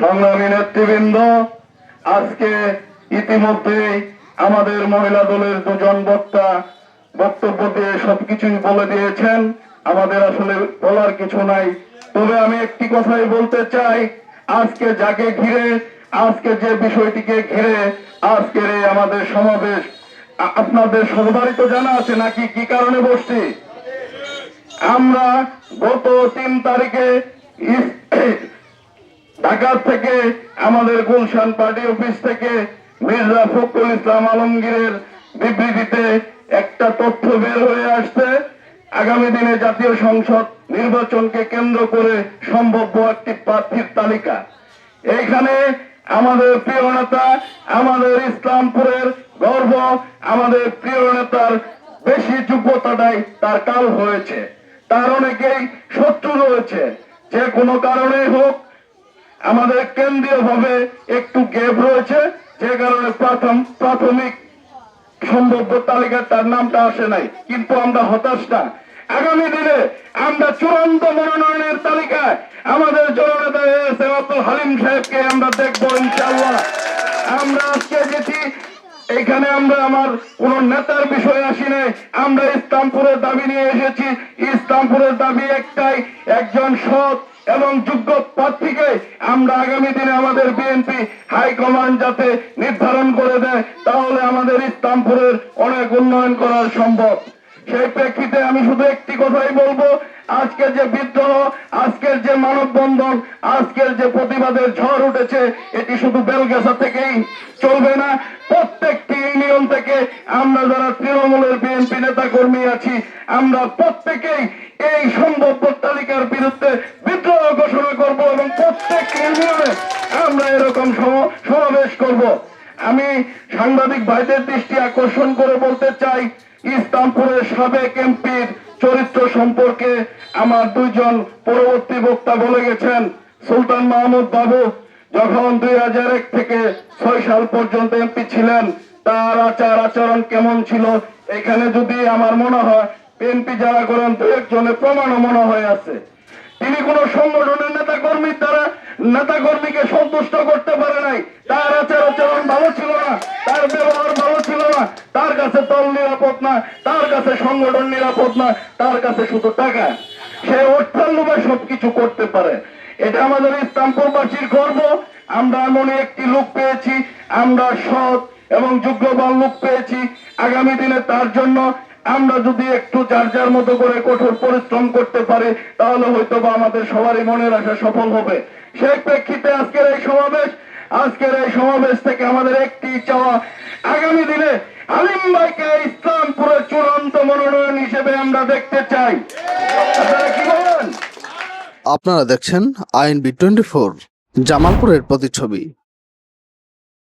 সংগ্রামী নেতৃবৃন্দ, আজকে ইতিমধ্যে আমাদের মহিলা দলের দুজন বক্তা বক্তব্য দিয়ে সবকিছুই বলে দিয়েছেন। আমাদের আসলে বলার কিছু নাই। তবে আমি একটি কথাই বলতে চাই, আজকে যাকে ঘিরে, আজকে যে বিষয়টিকে ঘিরে আজকের এই আমাদের সমাবেশ, আপনাদের সবারই তো জানা আছে নাকি কি কারণে বসছি। আমরা গত 3 তারিখে ঢাকা থেকে আমাদের গুলশান পার্টি অফিস থেকে মির্জা ফখরুল ইসলাম আলমগীরের বিবৃতিতে একটা তথ্য বের হয়ে আসছে। আগামী দিনে জাতীয় সংসদ নির্বাচনকে কেন্দ্র করে সম্ভাব্য একটি প্রার্থীর তালিকা। এইখানে আমাদের প্রিয় নেতা, আমাদের ইসলামপুরের গর্ব, আমাদের প্রিয় নেতার বেশি যোগ্যতাটাই তার কাল হয়েছে। তার অনেকেই শত্রু রয়েছে। যে কোনো কারণে হোক, আমাদের কেন্দ্রীয় ভাবে একটু গ্যাপ রয়েছে, যে কারণে প্রাথমিক সম্ভাব্য তালিকায় তার নামটা আসে নাই। কিন্তু আমরা হতাশ না। আগামী দিনে আমরা চূড়ান্ত মনোনয়নের তালিকায় আমাদের জননেতা আব্দুল হালিম সাহেবকে আমরা দেখবো ইনশাআল্লাহ। আমরা আজকে যেটি এখানে আমরা আমার কোন নেতার বিষয়ে আসি নাই, আমরা ইসলামপুরের দাবি নিয়ে এসেছি। ইসলামপুরের দাবি একটাই, একজন সৎ এবং যোগ্য প্রার্থীকে আমরা আগামী দিনে আমাদের বিএনপি হাইকমান্ড যাতে নির্ধারণ করে দেয়, তাহলে আমাদের ইসলামপুরের অনেক উন্নয়ন করা সম্ভব। সেই প্রেক্ষিতে আমি শুধু একটি কথাই বলবো, আজকের যে বিদ্রোহ, আজকের যে মানববন্ধন, আজকের যে প্রতিবাদের ঝড় উঠেছে, এটি শুধু বেলগাছা থেকেই চলবে না। প্রত্যেকটি ইউনিয়ন থেকে আমরা যারা তৃণমূলের বিএনপি নেতা কর্মী আছি, আমরা প্রত্যেকেই এই সম্ভাব্য তালিকার বিরুদ্ধে বিদ্রোহ ঘোষণা করব এবং প্রত্যেক ইউনিয়নে আমরা এরকম সমাবেশ করব। আমি সাংবাদিক ভাইদের দৃষ্টি আকর্ষণ করে বলতে চাই, ইসলামপুরের সাবেক এমপির চরিত্র সম্পর্কে আমার দুইজন পরবর্তী বক্তা বলে গেছেন। সুলতান মাহমুদ বাবু যখন 2001 থেকে 6 সাল পর্যন্ত এমপি ছিলেন, তার আচার আচরণ কেমন ছিল, এখানে যদি আমার মনে হয় বিএনপি যারা করেন দু একজনের প্রমাণও মনে হয়ে আছে। তিনি কোন সংগঠনের নেতাকর্মীকে সন্তুষ্ট করতে পারে নাই। তার আচার আচরণ ভালো ছিল না, তার ব্যবহার ভালো ছিল না, তার কাছে দল নিরাপদ না, তার কাছে সংগঠন নিরাপদ না, তার কাছে শুধু টাকা। সে অর্থের লোভে সবকিছু করতে পারে। এটা আমাদের ইসলামপুরবাসীর গর্ব। আমরা এমন একটি লোক পেয়েছি, আমরা সৎ এবং যোগ্যবান লোক পেয়েছি। আগামী দিনে তার জন্য আমরা যদি একটু যার যার মতো করে কঠোর পরিশ্রম করতে পারি, তাহলে হয়তো বা আমাদের সবারই মনের আশা সফল হবে। সেই প্রেক্ষিতে আজকের এই সমাবেশ থেকে আমাদের একটি চাওয়া, আগামী দিনে আলিম ভাইকে ইসলামপুরের চূড়ান্ত মনোনয়ন হিসেবে আমরা দেখতে চাই। আপনারা কি বলেন? আপনারা দেখছেন INB24 জামালপুরের প্রতিচ্ছবি।